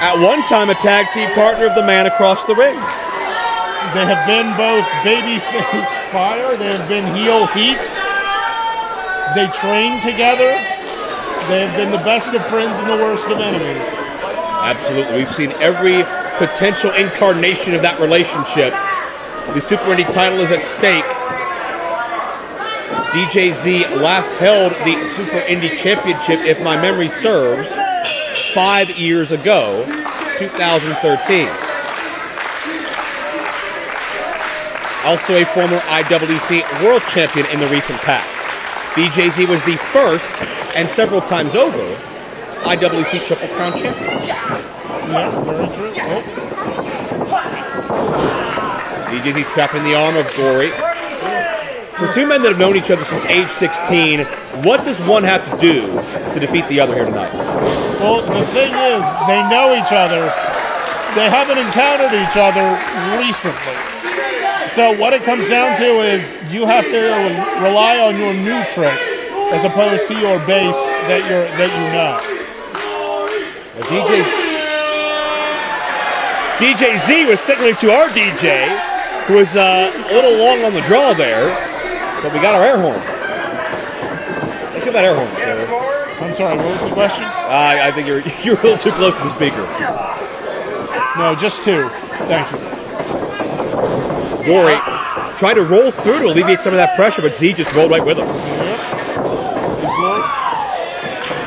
At one time, a tag team partner of the man across the ring. They have been both babyface fire. They have been heel heat. They train together. They have been the best of friends and the worst of enemies. Absolutely. We've seen every potential incarnation of that relationship. The Super Indy title is at stake. DJZ last held the Super Indy Championship, if my memory serves, 5 years ago, 2013. Also a former IWC World Champion in the recent past. DJZ was the first, and several times over, IWC Triple Crown Champion. Yeah, very true. DJZ trapping the arm of Gory. For two men that have known each other since age 16, what does one have to do to defeat the other here tonight? Well, the thing is, they know each other. They haven't encountered each other recently. So what it comes down to is you have to rely on your new tricks as opposed to your base that you know. DJZ was signaling to our DJ, who was a little long on the draw there, but we got our air horn. Think about air horns, Taylor. I'm sorry, what was the question? I think you're a little too close to the speaker. No, just two. Thank you. Gory tried to roll through to alleviate some of that pressure, but Z just rolled right with him.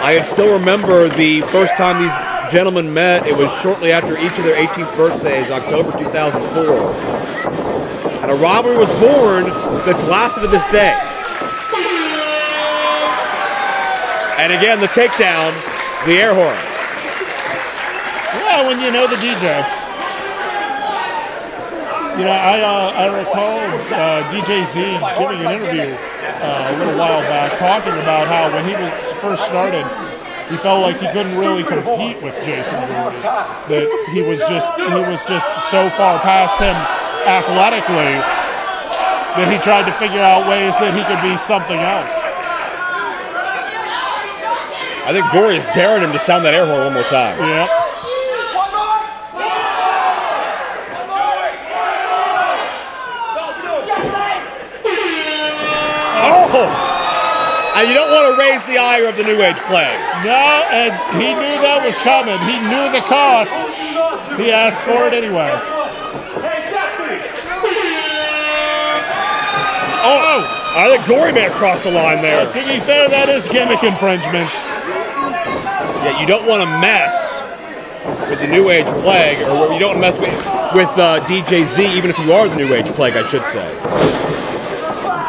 I can still remember the first time these gentlemen met. It was shortly after each of their 18th birthdays, October 2004. And a rivalry was born that's lasted to this day. And again, the takedown, the air horn. Yeah, when you know the DJ. You know, I recall DJZ giving an interview a little while back talking about how when he was first started, he felt like he couldn't really compete with Jason Gory. That he was just so far past him athletically that he tried to figure out ways that he could be something else. I think Gory is daring him to sound that air horn one more time. Yep. And you don't want to raise the ire of the New Age plague. No, and he knew that was coming. He knew the cost. He asked for it anyway. Oh, I think Gory may have crossed the line there. Well, to be fair, that is gimmick infringement. Yeah, you don't want to mess with the New Age plague, or you don't mess with DJZ, even if you are the New Age plague, I should say.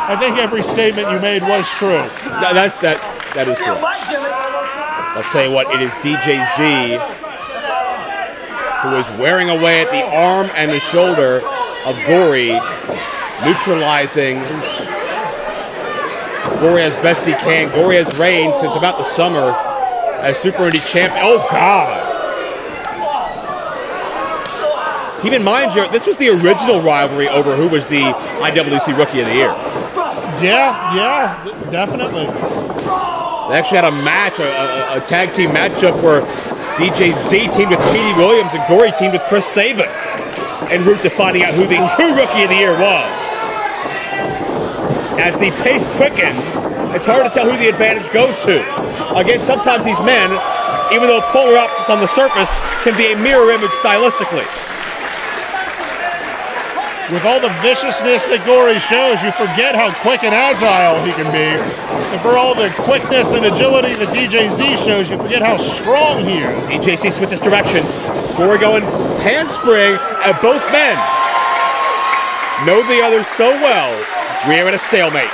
I think every statement you made was true. That is true. I'll tell you what, it is DJZ who is wearing away at the arm and the shoulder of Gory, neutralizing Gory as best he can. Gory has reigned since about the summer as Super Indy champion. Oh, God. Keep in mind, Jared, this was the original rivalry over who was the IWC Rookie of the Year. Yeah, definitely. They actually had a match, a tag team matchup where DJZ teamed with Petey Williams and Gory teamed with Chris Sabin en route to finding out who the true Rookie of the Year was. As the pace quickens, it's hard to tell who the advantage goes to. Again, sometimes these men, even though polar opposites on the surface, can be a mirror image stylistically. With all the viciousness that Gory shows, you forget how quick and agile he can be. And for all the quickness and agility that DJZ shows, you forget how strong he is. DJZ switches directions. Gory going handspring at both men. Know the others so well, we are at a stalemate.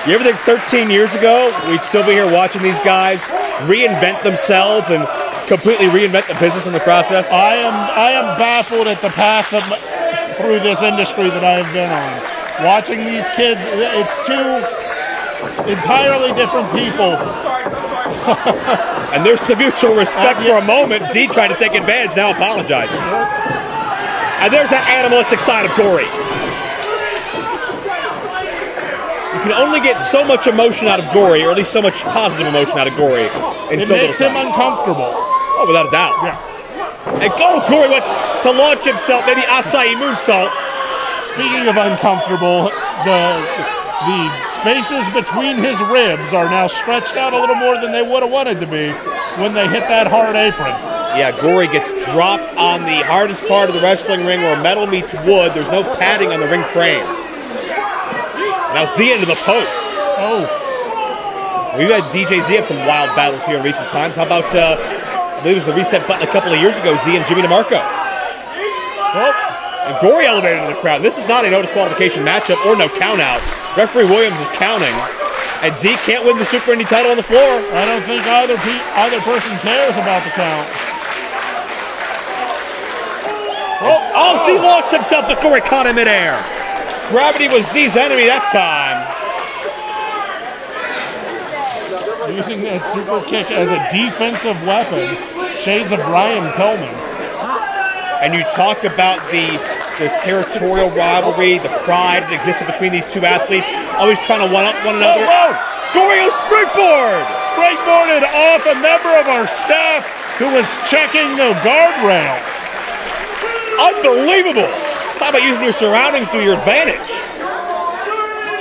You ever think 13 years ago, we'd still be here watching these guys reinvent themselves and completely reinvent the business in the process? I am baffled at the path through this industry that I have been on. Watching these kids, it's two entirely different people. And there's some mutual respect for a moment. Z tried to take advantage, now apologizing. And there's that animalistic side of Gory. You can only get so much emotion out of Gory, or at least so much positive emotion out of Gory. It makes him uncomfortable. Oh, without a doubt. Yeah. And Gory went to launch himself, maybe acai moonsault. Speaking of uncomfortable, the spaces between his ribs are now stretched out a little more than they would have wanted to be when they hit that hard apron. Yeah, Gory gets dropped on the hardest part of the wrestling ring where metal meets wood. There's no padding on the ring frame. Now Z into the post. Oh. We've had DJ Z have some wild battles here in recent times. How about, I believe it was the reset button a couple of years ago, Z and Jimmy DeMarco. Oh. And Gory elevated in the crowd. This is not a no disqualification matchup or no count out. Referee Williams is counting. And Z can't win the Super Indy title on the floor. I don't think either person cares about the count. Oh, Z launched himself, but Gory caught him midair. Gravity was Z's enemy that time. Using that super kick as a defensive weapon. Shades of Brian Pillman. And you talk about the territorial rivalry, the pride that existed between these two athletes, always trying to one-up one another. Whoa. Gory springboard! Springboarded off a member of our staff who was checking the guardrail. Unbelievable! Talk about using your surroundings to your advantage.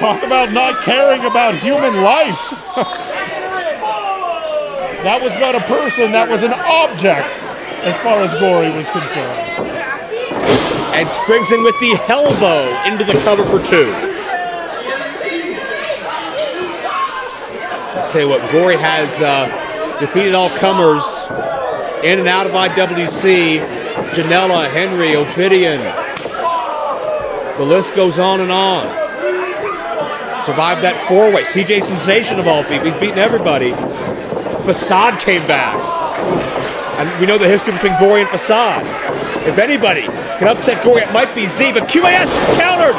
Talk about not caring about human life. That was not a person, that was an object as far as Gory was concerned. And springs in with the elbow into the cover for two. I'll tell you what, Gory has defeated all comers in and out of IWC. Janela, Henry, Ophidian. The list goes on and on. Survived that four-way. CJ Sensation of all people. He's beaten everybody. Facade came back. And we know the history between Gory and Facade. If anybody can upset Gory, it might be Z, but QAS countered!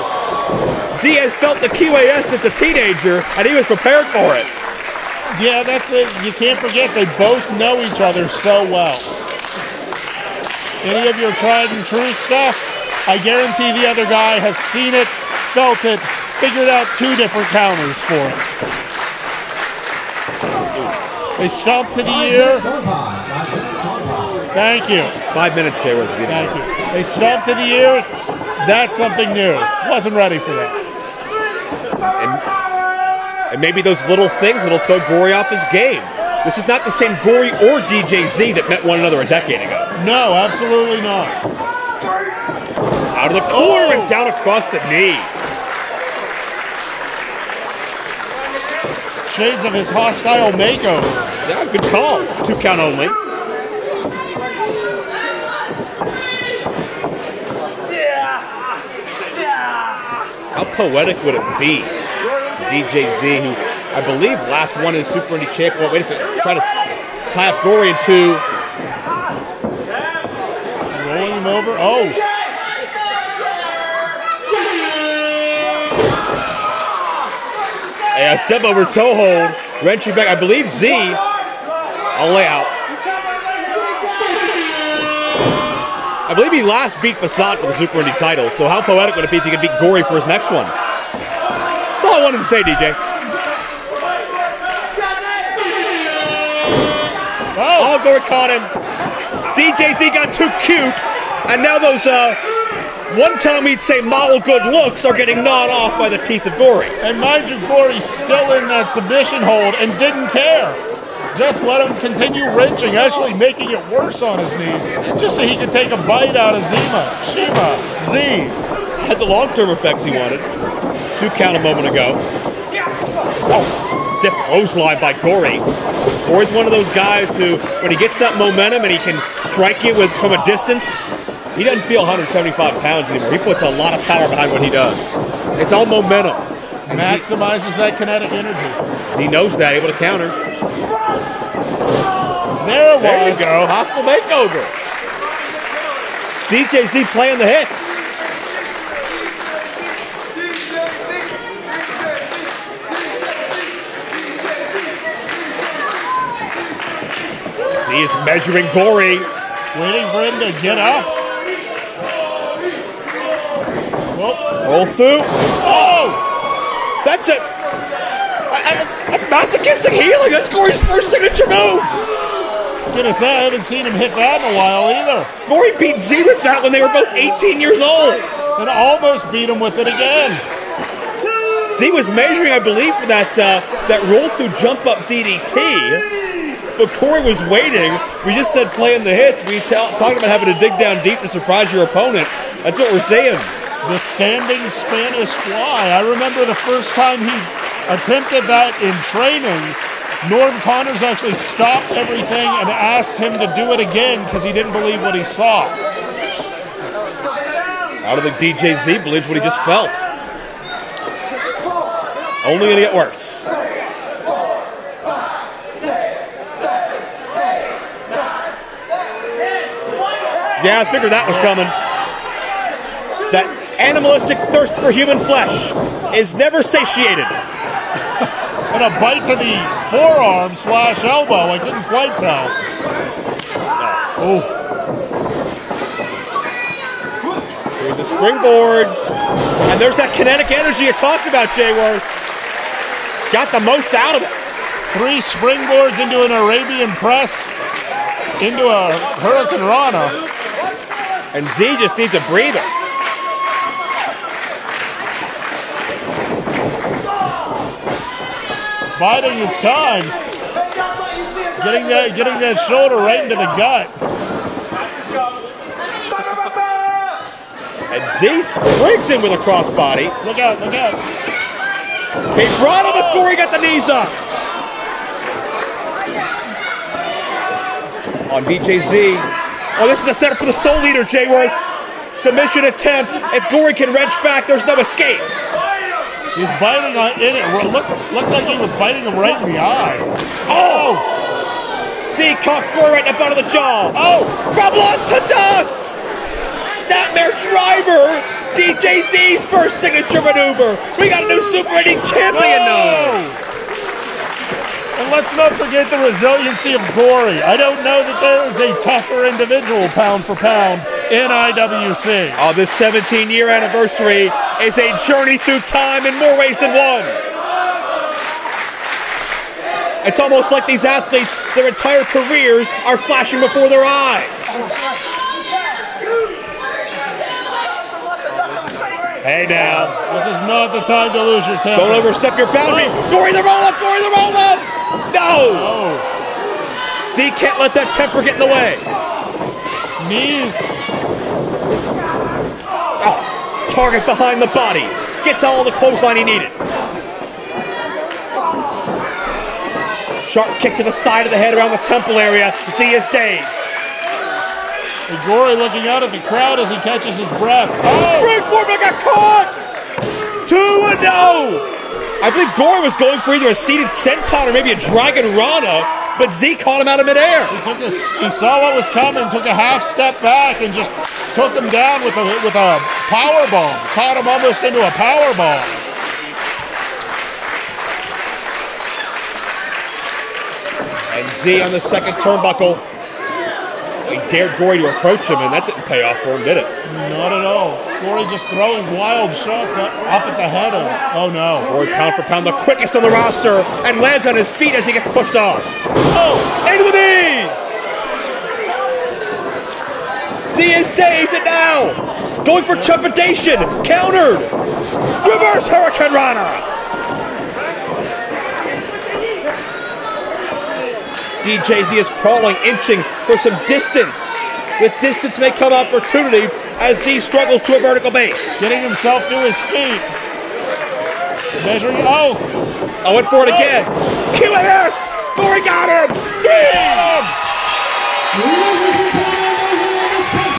Z has felt the QAS since a teenager, and he was prepared for it. Yeah, that's it. You can't forget they both know each other so well. Any of your tried and true stuff, I guarantee the other guy has seen it, felt it, figured out two different counters for it. They stomp to the ear. Thank you. 5 minutes, Jay. Thank you. They stomp to the ear. That's something new. Wasn't ready for that. And maybe those little things that'll throw Gory off his game. This is not the same Gory or DJ Z that met one another a decade ago. No, absolutely not. Out of the corner and down across the knee. Shades of his hostile makeover. Yeah, good call. 2 count only. How poetic would it be? DJ Z, who I believe last won his Super Indy champion. Wait a second. Try to tie up Gory in two. Rolling him over. Oh. A step over toe hold. Wrenching back. I believe Z. I'll lay out. I believe he last beat Facade for the Super Indy title, so how poetic would it be if he could beat Gory for his next one? That's all I wanted to say, DJ. Oh, Gory caught him. DJ Z got too cute, and now those, one time he'd say model good looks are getting gnawed off by the teeth of Gory. And mind you, Gory's still in that submission hold and didn't care. Just let him continue wrenching, actually making it worse on his knee, just so he could take a bite out of Shima. Z. Had the long-term effects he wanted. 2 count a moment ago. Oh, stiff clothesline by Gory. Gory's one of those guys who, when he gets that momentum and he can strike you from a distance, he doesn't feel 175 pounds anymore. He puts a lot of power behind what he does. It's all momentum. And maximizes that kinetic energy. Z knows that, able to counter. There you go, hostile makeover. DJ Z playing the hits. Z is measuring Gory. Waiting for him to get up. Roll through. Oh! That's it. That's masochistic healing. That's Gory's first signature move. I was gonna say, I haven't seen him hit that in a while either. Gory beat Z with that when they were both 18 years old. And almost beat him with it again. Z was measuring, I believe, for that roll through jump up DDT. But Gory was waiting. We just said playing the hits. We talked about having to dig down deep to surprise your opponent. That's what we're saying. The standing Spanish fly. I remember the first time he attempted that in training, Norm Connors actually stopped everything and asked him to do it again because he didn't believe what he saw. I don't think DJZ believes what he just felt. Only gonna get worse. Yeah, I figured that was coming. That animalistic thirst for human flesh is never satiated. And a bite to the forearm / elbow. I couldn't quite tell. Oh. Series of springboards. And there's that kinetic energy you talked about, Jay Worth. Got the most out of it. 3 springboards into an Arabian press, into a Hurricane Rana. And Z just needs a breather. Biding his time. Getting that shoulder right into the gut. And Z springs in with a crossbody. Look out, look out. He brought him, but Gory got the knees up. On DJZ. Oh, this is a setup for the Soul Leader, Jay Worth. Submission attempt. If Gory can wrench back, there's no escape. He's biting in it. Looked like he was biting him right in the eye. Oh! Z caught Gory right in the butt of the jaw. Oh! From lost to dust! Snapmare Driver! DJZ's first signature maneuver. We got a new Super Indie champion now. And let's not forget the resiliency of Gory. I don't know that there is a tougher individual pound for pound in IWC. Oh, this 17-year anniversary is a journey through time in more ways than one. It's almost like these athletes, their entire careers are flashing before their eyes. Hey now. This is not the time to lose your temper. Don't overstep your boundary. Oh. Gory the roll up, Gory the roll up. No. Oh. Z can't let that temper get in the way. Knees. Oh. Target behind the body. Gets all the clothesline he needed. Sharp kick to the side of the head around the temple area. Z is dazed. And Gory looking out at the crowd as he catches his breath. Oh. Springboard, but got caught! 2-0! I believe Gory was going for either a seated senton or maybe a dragon rana, but Z caught him out of midair. He saw what was coming, took a half step back, and just took him down with a power bomb. Caught him almost into a power bomb. And Z on the second turnbuckle. He dared Gory to approach him, and that didn't pay off for him, did it? Not at all. Gory just throwing wild shots up at the head of him. Oh, no. Gory pound for pound, the quickest on the roster, and lands on his feet as he gets pushed off. Oh, into the knees! Z is dazed and now going for trepidation. Countered. Reverse Hurricane Rana. DJZ is crawling, inching for some distance. With distance may come opportunity as Z struggles to a vertical base. Getting himself to his feet. Measuring. Oh! I went for it again. QAS! Gory got him!